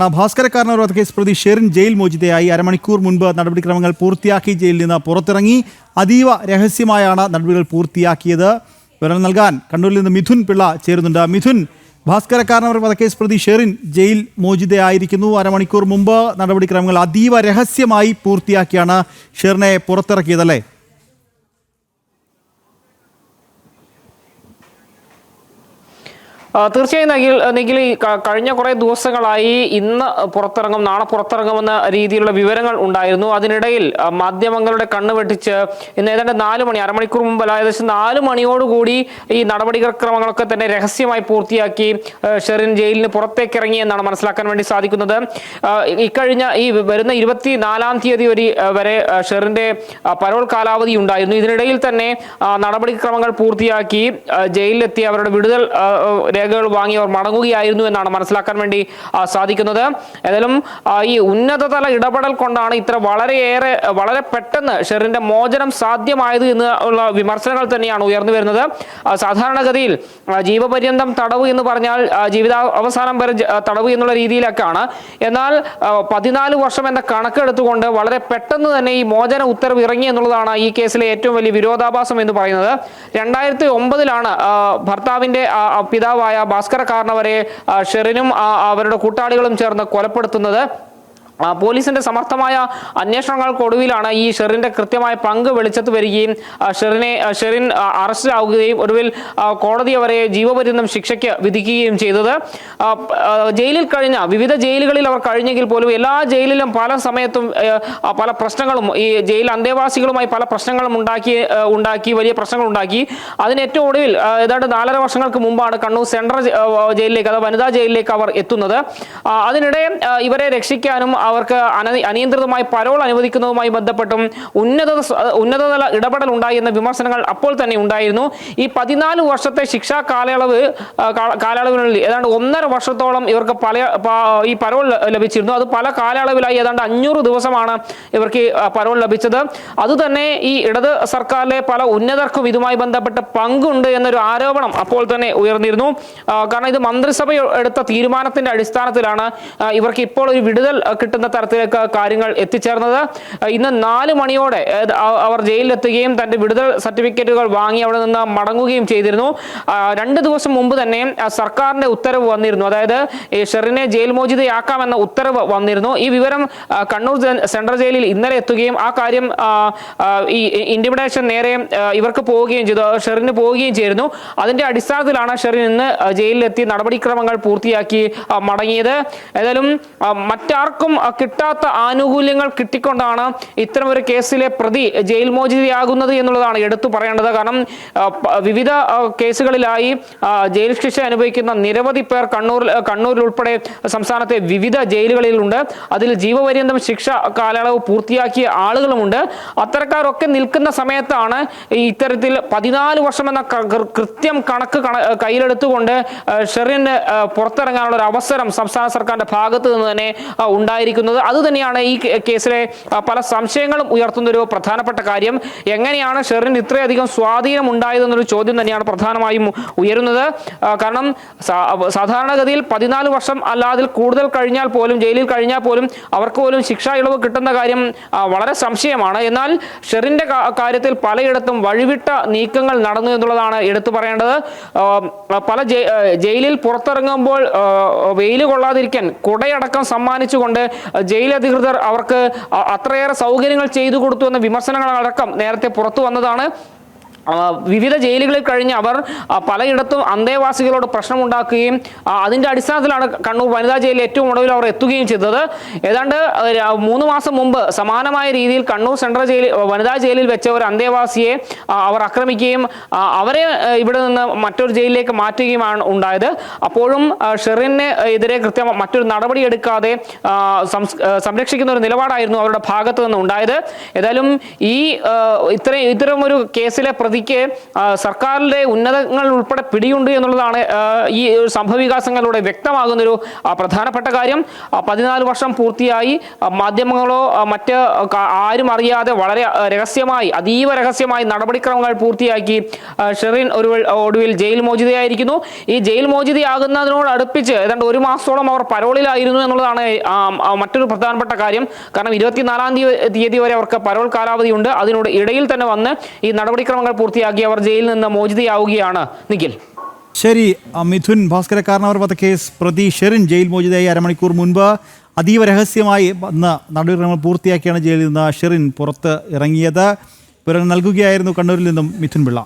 ഭാസ്കരക്കാരനർ വധക്കേസ് പ്രതി ഷെറിൻ ജയിൽ മോചിതയായി അരമണിക്കൂർ മുൻപ് നടപടിക്രമങ്ങൾ പൂർത്തിയാക്കി ജയിലിൽ നിന്ന് പുറത്തിറങ്ങി. അതീവ രഹസ്യമായാണ് നടപടികൾ പൂർത്തിയാക്കിയത്. വിവരം നൽകാൻ കണ്ണൂരിൽ നിന്ന് മിഥുൻ പിള്ള ചേരുന്നുണ്ട്. മിഥുൻ, ഭാസ്കരക്കാരനർ വധക്കേസ് പ്രതി ഷെറിൻ ജയിൽ മോചിതയായിരിക്കുന്നു. അരമണിക്കൂർ മുമ്പ് നടപടിക്രമങ്ങൾ അതീവ രഹസ്യമായി പൂർത്തിയാക്കിയാണ് ഷെറിനെ പുറത്തിറക്കിയതല്ലേ? തീർച്ചയായും നിഖിൽ, കഴിഞ്ഞ കുറേ ദിവസങ്ങളായി ഇന്ന് പുറത്തിറങ്ങും, നാളെ പുറത്തിറങ്ങുമെന്ന രീതിയിലുള്ള വിവരങ്ങൾ ഉണ്ടായിരുന്നു. അതിനിടയിൽ മാധ്യമങ്ങളുടെ കണ്ണ് വെട്ടിച്ച് ഇന്ന് ഏതാണ്ട് 4 മണി, അരമണിക്കൂർ മുമ്പ് ഏകദേശം 4 മണിയോടുകൂടി ഈ നടപടിക്രമങ്ങളൊക്കെ തന്നെ രഹസ്യമായി പൂർത്തിയാക്കി ഷെറിൻ ജയിലിന് പുറത്തേക്ക് ഇറങ്ങി എന്നാണ് മനസ്സിലാക്കാൻ വേണ്ടി സാധിക്കുന്നത്. ഇക്കഴിഞ്ഞ ഈ വരുന്ന 24-ാം തീയതി വരെ ഷെറിന്റെ പരോൾ കാലാവധി ഉണ്ടായിരുന്നു. ഇതിനിടയിൽ തന്നെ നടപടിക്രമങ്ങൾ പൂർത്തിയാക്കി ജയിലിലെത്തി അവരുടെ വിടുതൽ രേഖകൾ വാങ്ങി അവർ മടങ്ങുകയായിരുന്നു എന്നാണ് മനസ്സിലാക്കാൻ വേണ്ടി സാധിക്കുന്നത്. ഏതായാലും ഈ ഉന്നതതല ഇടപെടൽ കൊണ്ടാണ് ഇത്ര വളരെ പെട്ടെന്ന് ഷെറിന്റെ മോചനം സാധ്യമായത് എന്നുള്ള വിമർശനങ്ങൾ തന്നെയാണ് ഉയർന്നു വരുന്നത്. സാധാരണഗതിയിൽ ജീവപര്യന്തം തടവ് എന്ന് പറഞ്ഞാൽ അവസാനം വരെ തടവ് എന്നുള്ള രീതിയിലൊക്കെയാണ്. എന്നാൽ 14 വർഷം എന്ന കണക്കെടുത്തുകൊണ്ട് വളരെ പെട്ടെന്ന് തന്നെ ഈ മോചന ഉത്തരവ് ഇറങ്ങി എന്നുള്ളതാണ് ഈ കേസിലെ ഏറ്റവും വലിയ വിരോധാഭാസം എന്ന് പറയുന്നത്. 2009-ലാണ് ഭർത്താവിന്റെ പിതാവായ ഭാസ്കരക്കാരനവരെ ഷെറിനും അവരുടെ കൂട്ടാളികളും ചേർന്ന് കൊലപ്പെടുത്തുന്നത്. പോലീസിന്റെ സമർത്ഥമായ അന്വേഷണങ്ങൾക്കൊടുവിലാണ് ഈ ഷെറിന്റെ കൃത്യമായ പങ്ക് വെളിച്ചത്ത് വരികയും ഷെറിൻ അറസ്റ്റിലാവുകയും ഒടുവിൽ കോടതി അവരെ ജീവപര്യന്തം ശിക്ഷയ്ക്ക് വിധിക്കുകയും ചെയ്തത്. ജയിലിൽ കഴിഞ്ഞ വിവിധ ജയിലുകളിൽ അവർ കഴിഞ്ഞെങ്കിൽ പോലും എല്ലാ ജയിലിലും പല സമയത്തും പല പ്രശ്നങ്ങളും ഈ ജയിൽ അന്തേവാസികളുമായി പല പ്രശ്നങ്ങളും ഉണ്ടാക്കി വലിയ പ്രശ്നങ്ങൾ ഉണ്ടാക്കി. അതിന് ഏറ്റവും ഒടുവിൽ ഏതാണ്ട് 4.5 വർഷങ്ങൾക്ക് മുമ്പാണ് കണ്ണൂർ സെൻട്രൽ ജയിലിലേക്ക്, അഥവാ വനിതാ ജയിലിലേക്ക് അവർ എത്തുന്നത്. അതിനിടെ ഇവരെ രക്ഷിക്കാനും അവർക്ക് അനിയന്ത്രിതമായി പരോൾ അനുവദിക്കുന്നതുമായി ബന്ധപ്പെട്ടും ഉന്നതതല ഇടപെടൽ ഉണ്ടായി എന്ന വിമർശനങ്ങൾ അപ്പോൾ തന്നെ ഉണ്ടായിരുന്നു. ഈ 14 വർഷത്തെ ശിക്ഷാ കാലയളവിനുള്ളിൽ ഏതാണ്ട് 1.5 വർഷത്തോളം ഇവർക്ക് ഈ പരോൾ ലഭിച്ചിരുന്നു. അത് പല കാലയളവിലായി ഏതാണ്ട് 500 ദിവസമാണ് ഇവർക്ക് പരോൾ ലഭിച്ചത്. അതുതന്നെ ഈ ഇടത് സർക്കാരിലെ പല ഉന്നതർക്കും ഇതുമായി ബന്ധപ്പെട്ട് പങ്കുണ്ട് എന്നൊരു ആരോപണം അപ്പോൾ തന്നെ ഉയർന്നിരുന്നു. കാരണം ഇത് മന്ത്രിസഭ എടുത്ത തീരുമാനത്തിന്റെ അടിസ്ഥാനത്തിലാണ് ഇവർക്ക് ഇപ്പോൾ ഒരു വിടുതൽ കിട്ടുന്ന തരത്തിലേക്ക് കാര്യങ്ങൾ എത്തിച്ചേർന്നത്. ഇന്ന് 4 മണിയോടെ അവർ ജയിലിലെത്തുകയും തന്റെ വിടുതൽ സർട്ടിഫിക്കറ്റുകൾ വാങ്ങി അവിടെ നിന്ന് മടങ്ങുകയും ചെയ്തിരുന്നു. 2 ദിവസം മുമ്പ് തന്നെ സർക്കാരിന്റെ ഉത്തരവ് വന്നിരുന്നു. അതായത് ഷെറിനെ ജയിൽ മോചിതയാക്കാമെന്ന ഉത്തരവ് വന്നിരുന്നു. ഈ വിവരം കണ്ണൂർ സെൻട്രൽ ജയിലിൽ ഇന്നലെ എത്തുകയും ആ കാര്യം ഈ ഇന്റിമിഡേഷൻ നേരെ ഇവർക്ക് പോവുകയും ചെയ്തു, ഷെറിന് പോവുകയും ചെയ്തിരുന്നു. അതിന്റെ അടിസ്ഥാനത്തിലാണ് ഷെറിൻ ഇന്ന് ജയിലിലെത്തി നടപടിക്രമങ്ങൾ പൂർത്തിയാക്കി മടങ്ങിയത്. ഏതായാലും മറ്റാർക്കും കിട്ടാത്ത ആനുകൂല്യങ്ങൾ കിട്ടിക്കൊണ്ടാണ് ഇത്തരമൊരു കേസിലെ പ്രതി ജയിൽ മോചിതയാകുന്നത് എന്നുള്ളതാണ് എടുത്തു പറയേണ്ടത്. കാരണം വിവിധ കേസുകളിലായി ജയിൽ ശിക്ഷ അനുഭവിക്കുന്ന നിരവധി പേർ കണ്ണൂരിൽ ഉൾപ്പെടെ സംസ്ഥാനത്തെ വിവിധ ജയിലുകളിലുണ്ട്. അതിൽ ജീവപര്യന്തം ശിക്ഷ കാലയളവ് പൂർത്തിയാക്കിയ ആളുകളുമുണ്ട്. അത്തരക്കാരൊക്കെ നിൽക്കുന്ന സമയത്താണ് ഇത്തരത്തിൽ 14 വർഷം എന്ന കൃത്യം കണക്ക് കയ്യിലെടുത്തുകൊണ്ട് ഷെറിന് പുറത്തിറങ്ങാനുള്ള ഒരു അവസരം സംസ്ഥാന സർക്കാരിന്റെ ഭാഗത്ത് നിന്ന് തന്നെ ഉണ്ടായിരിക്കുന്നത്. അതുതന്നെയാണ് ഈ കേസിലെ പല സംശയങ്ങളും ഉയർത്തുന്ന ഒരു പ്രധാനപ്പെട്ട കാര്യം. എങ്ങനെയാണ് ഷെറിന് ഇത്രയധികം സ്വാധീനം ഉണ്ടായതെന്നൊരു ചോദ്യം തന്നെയാണ് പ്രധാനമായും ഉയരുന്നത്. കാരണം സാധാരണഗതിയിൽ 14 വർഷം അല്ലാതെ കൂടുതൽ കഴിഞ്ഞാൽ പോലും, ജയിലിൽ കഴിഞ്ഞാൽ പോലും അവർക്ക് പോലും ശിക്ഷാ ഇളവ് കിട്ടുന്ന കാര്യം വളരെ സംശയമാണ്. എന്നാൽ ഷെറിന്റെ കാര്യത്തിൽ പലയിടത്തും വഴിവിട്ട നീക്കങ്ങൾ നടന്നു എന്നുള്ളതാണ് എടുത്തു പറയേണ്ടത്. പല ജയിലിൽ പുറത്തിറങ്ങുമ്പോൾ വെയിൽ കൊള്ളാതിരിക്കാൻ കുടയടക്കം സമ്മാനിച്ചുകൊണ്ട് ജയിൽ അധികൃതർ അവർക്ക് അത്രയേറെ സൗകര്യങ്ങൾ ചെയ്തു കൊടുത്തു എന്ന വിമർശനങ്ങളടക്കം നേരത്തെ പുറത്തു വന്നതാണ്. വിവിധ ജയിലുകളിൽ കഴിഞ്ഞ് അവർ പലയിടത്തും അന്തേവാസികളോട് പ്രശ്നമുണ്ടാക്കുകയും അതിൻ്റെ അടിസ്ഥാനത്തിലാണ് കണ്ണൂർ വനിതാ ജയിലിൽ ഏറ്റവും ഒടുവിൽ അവർ എത്തുകയും ചെയ്തത്. ഏതാണ്ട് 3 മാസം മുമ്പ് സമാനമായ രീതിയിൽ കണ്ണൂർ സെൻട്രൽ വനിതാ ജയിലിൽ വെച്ച ഒരു അന്തേവാസിയെ അവർ ആക്രമിക്കുകയും അവരെ ഇവിടെ നിന്ന് മറ്റൊരു ജയിലിലേക്ക് മാറ്റുകയുമാണ് ഉണ്ടായത്. അപ്പോഴും ഷെറിന് എതിരെ മറ്റൊരു നടപടി എടുക്കാതെ സംരക്ഷിക്കുന്ന ഒരു നിലപാടായിരുന്നു അവരുടെ ഭാഗത്തു നിന്ന് ഉണ്ടായത്. ഏതായാലും ഇത്തരം ഒരു കേസിലെ പ്രതി പ്രതിക്ക് സർക്കാരിന്റെ ഉന്നതങ്ങൾ ഉൾപ്പെടെ പിടിയുണ്ട് എന്നുള്ളതാണ് ഈ സംഭവവികാസങ്ങളിലൂടെ വ്യക്തമാകുന്നൊരു പ്രധാനപ്പെട്ട കാര്യം. 14 വർഷം പൂർത്തിയായി മാധ്യമങ്ങളോ മറ്റ് ആരും അറിയാതെ വളരെ രഹസ്യമായി, അതീവ രഹസ്യമായി നടപടിക്രമങ്ങൾ പൂർത്തിയാക്കി ഷെറിൻ ഒടുവിൽ ജയിൽ മോചിതയായിരിക്കുന്നു. ഈ ജയിൽ മോചിതയാകുന്നതിനോട് അടുപ്പിച്ച് ഏതാണ്ട് 1 മാസത്തോളം അവർ പരോളിലായിരുന്നു എന്നുള്ളതാണ് മറ്റൊരു പ്രധാനപ്പെട്ട കാര്യം. കാരണം 24-ാം തീയതി വരെ അവർക്ക് പരോൾ കാലാവധിയുണ്ട്. അതിനോട് ഇടയിൽ തന്നെ വന്ന് ഈ നടപടിക്രമങ്ങൾ പൂർത്തിയാക്കി അവർ ജയിലിൽ നിന്ന് മോചിതയാവുകയാണ്. നിഖിൽ, ശരി. മിഥുൻ, ഭാസ്കരക്കാരനവർ വധക്കേസ് പ്രതി ഷെറിൻ ജയിൽ മോചിതയായി അരമണിക്കൂർ മുൻപ് അതീവ രഹസ്യമായി വന്ന് നടപടിക്രമങ്ങൾ പൂർത്തിയാക്കിയാണ് ജയിലിൽ നിന്ന് ഷെറിൻ പുറത്ത് ഇറങ്ങിയത്. വിവരം നൽകുകയായിരുന്നു കണ്ണൂരിൽ നിന്നും മിഥുൻ പിള്ള.